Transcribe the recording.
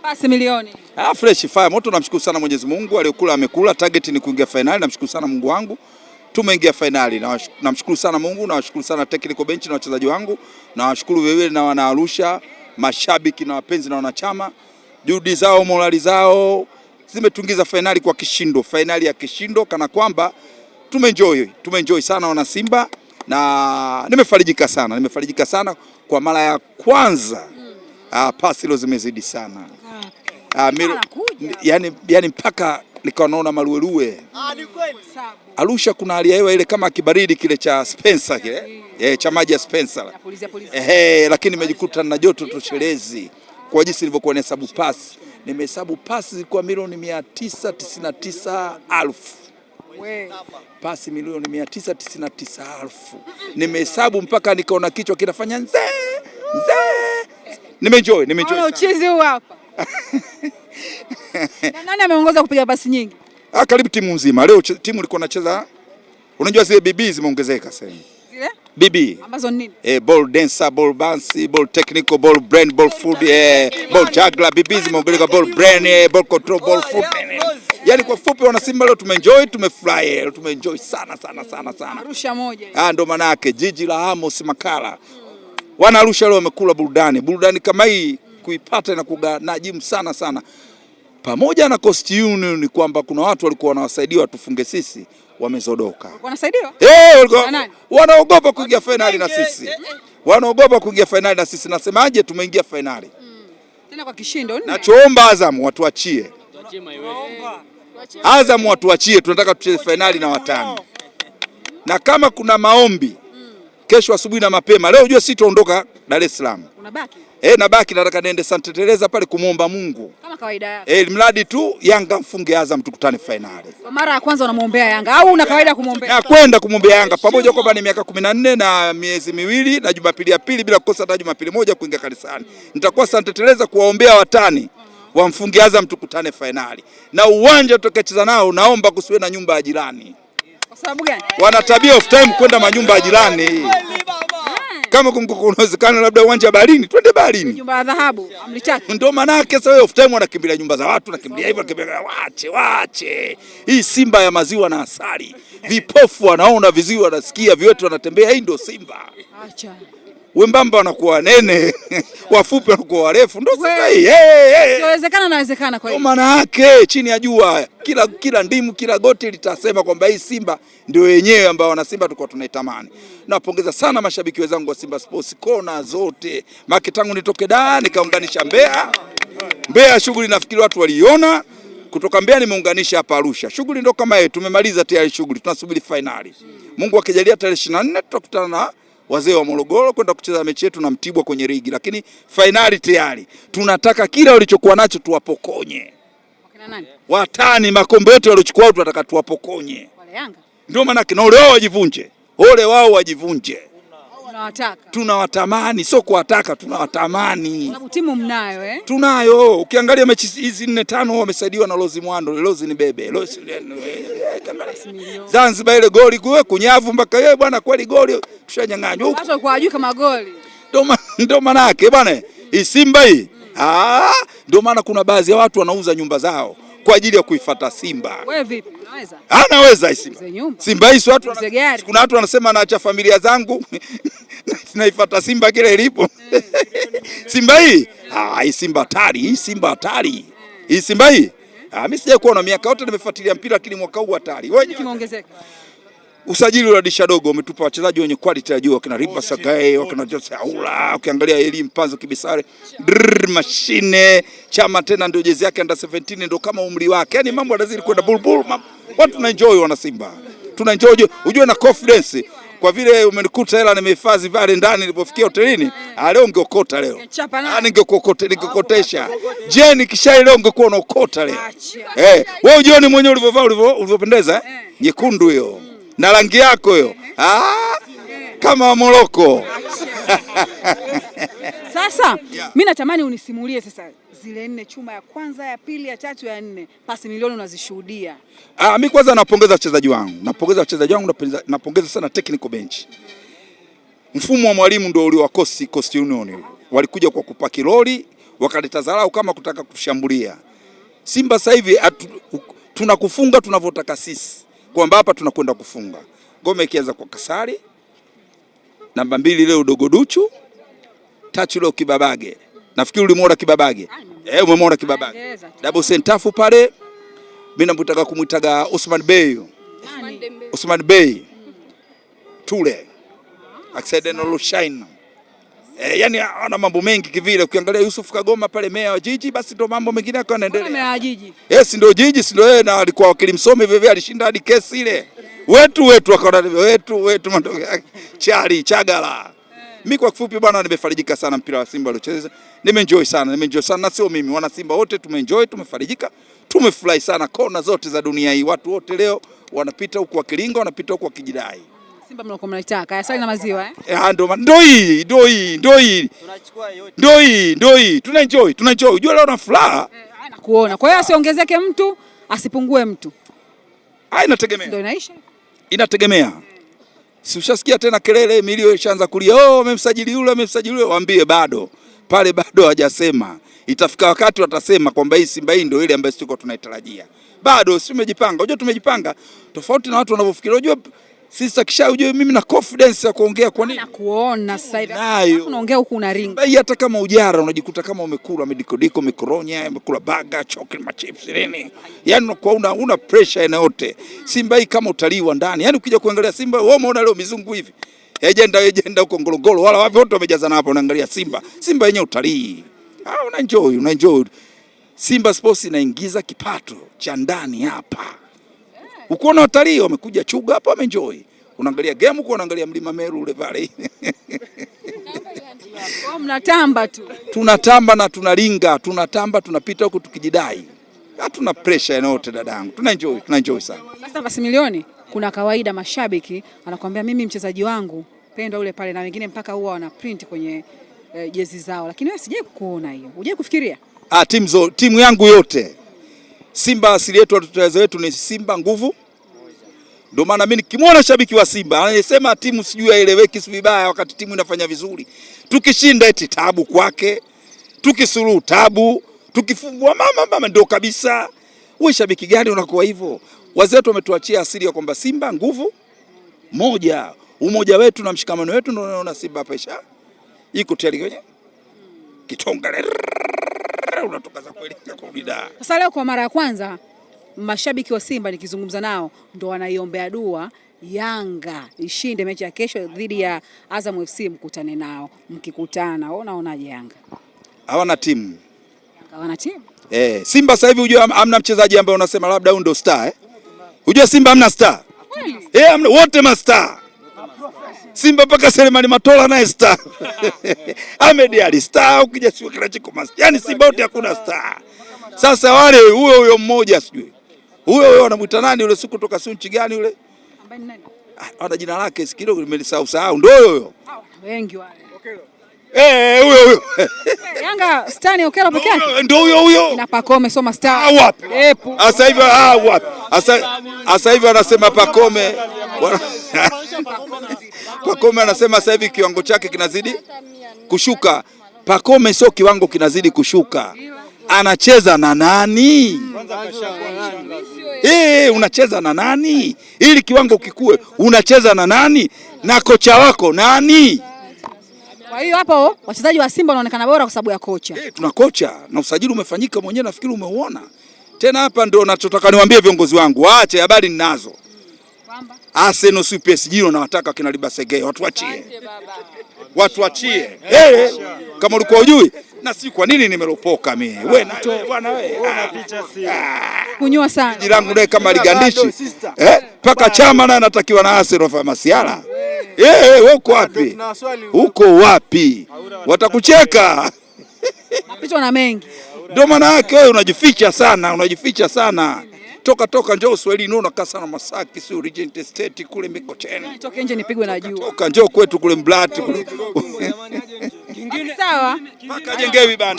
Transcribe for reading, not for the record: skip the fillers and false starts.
Pasi milioni. Fresh fire moto. Namshukuru sana Mwenyezi Mungu, aliyokula amekula. Target ni kuingia finali. Namshukuru sana Mungu wangu. Tumeingia finali. Namshukuru sana Mungu, nawashukuru sana technical bench na wachezaji wangu. Nawashukuru wewe na wana Arusha, mashabiki na wapenzi na wanachama. Juhudi zao, morali zao zimetungiza finali kwa kishindo. Finali ya kishindo kana kwamba tumeenjoy sana wana Simba na nimefarijika sana kwa mara ya kwanza. Pasi leo zimezidi sana. Yani mpaka nikawa naona maluelue. Ni kweli. Arusha kuna hali ya hewa ile kama kibaridi kile cha Spencer kile. Cha maji ya Spencer. Lakini nimejikuta na joto toshelezi kwa jinsi nilivyokuwa nahesabu pasi. Nimehesabu pasi zilikuwa milioni 999,000. Pasi milioni 999,000. Nimehesabu mpaka nikaona kichwa kinafanya nze. Nimeenjoy. Uchizi huu hapa. Nani ameongoza kupiga pasi nyingi? Karibu timu nzima. Leo timu ilikuwa inacheza, unajua zile BB zimeongezeka sasa. Zile? BB. Ambazo nini? Ball dancer, ball bounce, ball technical, ball brain, ball food, ball juggler, BB zimeongezeka, ball brain, ball control, ball food. Yaani kwa fupi wana Simba leo tumeenjoy, tumefurahi, tumeenjoy sana. Arusha moja. Ndio maana yake jiji la Amos Makala. Wana Arusha leo wamekula burudani kama hii kuipata na kuganajimu sana. Pamoja na Coast Union ni kwamba kuna watu walikuwa wanawasaidia watufunge sisi, wamezodoka. Wanasaidiwa? Wanaogopa kuingia finali na sisi. Nasemaje, tumeingia finali. Tena kwa kishindo. Nachoomba Azam watuachie. Tunataka tucheze finali na watani. Na kama kuna maombi kesho asubuhi na mapema. Leo unajua sitaondoka Dar es Salaam. Unabaki? Nabaki, nataka niende Santa Teresa pale kumuomba Mungu. Kama kawaida yako. Mradi tu Yanga mfunge Azam tukutane finali. Kwa mara ya kwanza unamuombea Yanga au una kawaida kumwombea? Na kwenda kumwombea Yanga pamoja kwamba ni miaka 14 na miezi miwili na Jumapili ya pili bila kukosa hata Jumapili moja kuingia kanisani. Nitakuwa Santa Teresa kuwaombea watani wamfunge Azam tukutane finali. Na uwanja tutakacheza nao naomba kusiwe na nyumba ya jirani. Kwa sababu gani? Wana tabia of time kwenda manyumba ya jirani. Kama kunawezekana labda uwanja wa baharini, twende baharini. Nyumba ya dhahabu, amlitaki. Ndio maana yake sasa wewe of time wanakimbilia nyumba za watu, nakimbilia hivyo, waache. Hii Simba ya maziwa na asali. Vipofu wanaona, viziwi wanasikia, viwetu wanatembea, hii ndio Simba. Acha. Wembamba wanakuwa nene, wafupi wanakuwa warefu, ndio Simba hii. Inawezekana kwa hiyo. Maana yake chini ya jua kila ndimu kila goti litasema kwamba hii Simba ndio yenyewe ambao wana Simba tulikuwa tunaitamani. Napongeza sana mashabiki wenzangu wa Simba Sports kona zote. Maki tangu nitoke Dar nikaunganisha Mbeya shughuli nafikiri watu waliona. Kutoka Mbeya nimeunganisha hapa Arusha. Shughuli ndio kama hiyo, tumemaliza tayari shughuli. Tunasubiri finali. Mungu akijalia tarehe 24 tutakutana na wazee wa Morogoro kwenda kucheza mechi yetu na Mtibwa kwenye ligi, lakini finali tayari. Tunataka kila walichokuwa nacho tuwapokonye. Wakina nani? Watani makombe yote waliochukua watu tunataka tuwapokonye. Wale Yanga. Ndio maana kina ole wao wajivunje. Tunawatamani, sio kuwataka, tunawatamani. Sababu timu mnayo Tunayo. Ukiangalia mechi hizi 4-5 wamesaidiwa na Lozi Mwando. Lozi ni bebe. Zanzibar ile goli kunyavu mpaka yeye bwana kweli goli tushanyang'anywa. Watu walikuwa hawajui kama goli. Ndio maana yake bwana. Hii Simba hii. Ndio maana kuna baadhi ya watu wanauza nyumba zao kwa ajili ya kuifuata Simba. Wewe vipi? Unaweza? Anaweza Simba. Simba hii watu kuna watu wanasema naacha familia zangu naifuata Simba kile ilipo. Simba hii? Hii Simba hatari, hii Simba hii. Mimi sija kuona miaka yote nimefuatilia mpira lakini mwaka huu hatari. Wewe kimeongezeka. Usajili wa dirisha dogo umetupa wachezaji wenye quality ya juu, wakina Riba Sagae, wakina Jose Aula, ukiangalia Eli Mpanzo Kibisare, mashine Chama tena ndio jezi yake under 17 ndio kama umri wake. Yaani mambo yanazidi kwenda bulbul. Watu tunaenjoy wana Simba. Tunaenjoy, unajua na confidence. Kwa vile umenikuta hela nimehifadhi pale ndani nilipofikia hotelini, leo ungeokota leo. Ningekokotesha. Je, nikisha leo ungekuwa unaokota leo. Wewe ujioni mwenyewe ulivyovaa ulivyopendeza nyekundu hiyo. Na rangi yako hiyo. Kama Moroko. Sasa mimi natamani unisimulie sasa zile 4 chuma ya kwanza, ya pili, ya tatu, ya 4. Pasi milioni unazishuhudia. Mimi kwanza napongeza wachezaji wangu. Napongeza sana technical bench. Mfumo wa mwalimu ndio uliowakosi Coast Union. Walikuja kwa kupaki lori, wakaleta dharau kama kutaka kushambulia. Simba sasa hivi tunakufunga tunavyotaka sisi, kwamba hapa tunakwenda kufunga. Ngome ikianza kwa Kasari, namba 2 leo Dogo Duchu, tatu leo Kibabage. Nafikiri ulimuona Kibabage. Umemwona Kibabage. Double center pale. Mimi namtaka kumuitaga Osman Bey. Tule. Accident Lushaina. Yani ana mambo mengi kivile. Ukiangalia Yusuf Kagoma pale meya wa jiji, basi ndio mambo mengine yako yanaendelea. Meya wa jiji. Yes, ndio jiji, ndio yeye, na alikuwa wakili msomi vivyo, alishinda hadi kesi ile. Wetu akaona wetu matokeo yake. Chali Chagala. Mimi kwa kifupi bwana, nimefarijika sana mpira wa Simba aliocheza. Nimeenjoy sana na sio mimi, wana Simba wote tumeenjoy, tumefarijika, tumefurahi sana. Kona zote za dunia hii watu wote leo wanapita huku wakilinga, wanapita huku wakijidai. Simba mlikuwa mnaitaka asali na maziwa Ndio hii. Tunachukua yote. Ndio hii. Tunaenjoy. Unajua leo na furaha. Nakuona. Kwa hiyo asiongezeke mtu, asipungue mtu. Inategemea. Ndio inaisha. Inategemea. Si ushasikia tena kelele, milio ishaanza kulia, wamemsajili yule, waambie bado. Pale bado hajasema. Itafika wakati watasema kwamba hii Simba hii ndio ile ambayo sisi tunaitarajia. Bado si tumejipanga. Unajua tumejipanga tofauti na watu wanavyofikiri. Unajua sisi ujue mimi na confidence ya kuongea. Kwa nini? Nakuona sasa hivi. Unaongea huku una ringa. Hata kama ujara unajikuta kama umekula medikodiko, mikoronya, umekula burger, chocolate, machips nini. Yaani unakuwa una pressure aina yote. Simba hii kama utalii wa ndani. Yaani ukija kuangalia Simba, wewe umeona leo mizungu hivi. Ejenda huko Ngorongoro wala wapi wote wamejazana hapo unaangalia Simba. Simba yenyewe utalii. Unaenjoy. Simba Sports inaingiza kipato cha ndani hapa. Ukiona watalii wamekuja Chuga hapa wameenjoy. Unaangalia game huko, unaangalia mlima Meru ule pale. Mnatamba tu. Tunatamba na tunalinga, tunapita huko tukijidai. Hatuna pressure yote dadangu. Tunaenjoy sana. Sasa basi milioni, kuna kawaida mashabiki anakuambia mimi mchezaji wangu penda ule pale, na wengine mpaka huwa wana print kwenye jezi zao. Lakini wewe sijai kuona hiyo. Hujai kufikiria? Timu yangu yote. Simba asili yetu, watoto wetu ni Simba nguvu. Ndio maana mimi nikimwona shabiki wa Simba anasema timu sijui haieleweki si vibaya wakati timu inafanya vizuri. Tukishinda eti tabu kwake. Tukisuluhu tabu, tukifungwa mama ndio kabisa. Wewe shabiki gani unakuwa hivyo? Wazee wetu wametuachia asili ya kwamba Simba nguvu moja. Umoja wetu na mshikamano wetu ndio unaona Simba pesha. Iko tayari kwenye kitonga unatoka za kweli kwa bidhaa. Sasa leo kwa mara ya kwanza mashabiki wa Simba nikizungumza nao ndo wanaiombea dua Yanga ishinde mechi ya kesho dhidi ya Azam FC, mkutane nao. Mkikutana unaonaje Yanga? Hawana timu. Hawana timu? Simba sasa hivi unajua hamna mchezaji ambaye unasema labda huyu ndo star Unajua Simba hamna star. Hamna, wote mastar. Simba paka Selemani Matola naye star. Ahmed Ali star, ukija sio Kachiko master. Yaani Simba wote hakuna star. Sasa wale huyo mmoja sijui. Huyo anamuita nani yule siku kutoka Sunchi gani yule? Ambaye nani? Ana jina lake kidogo nimelisahau. Ndio huyo. Wengi wale. Huyo. Yanga star ni Okelo peke yake. Ndio huyo. Na Pacome soma star. Wapi? Sasa hivi wapi? Sasa hivi anasema Pacome. Pacome anasema sasa hivi kiwango chake kinazidi kushuka. Pacome sio kiwango kinazidi kushuka. Anacheza na nani? Unacheza na nani? Ili kiwango kikue, unacheza na nani? Na kocha wako nani? Kwa hiyo hapo wachezaji wa Simba wanaonekana bora kwa sababu ya kocha. Tuna kocha na usajili umefanyika mwenyewe, nafikiri umeuona. Tena hapa ndio ninachotaka niwaambie viongozi wangu, waache habari ninazo. Kwamba Arsenal si PSG na wataka kina Libasege, watu wachie. Kama ulikuwa hujui na si kwa nini nimeropoka mimi. Wewe bwana wewe. Kunywa sana. Jirangu naye kama ligandishi. Paka chama naye anatakiwa na Arsenal fa masiala. Wewe uko wapi? Uko wapi? Watakucheka. Mapito na mengi. Ndio maana yake wewe unajificha sana. Toka njoo Swahili unakaa sana Masaki, si Regent Estate kule Mikocheni. Toka nje nipigwe na jua. Toka njoo kwetu kule Mblati kule. Sawa. Paka jengewi bana.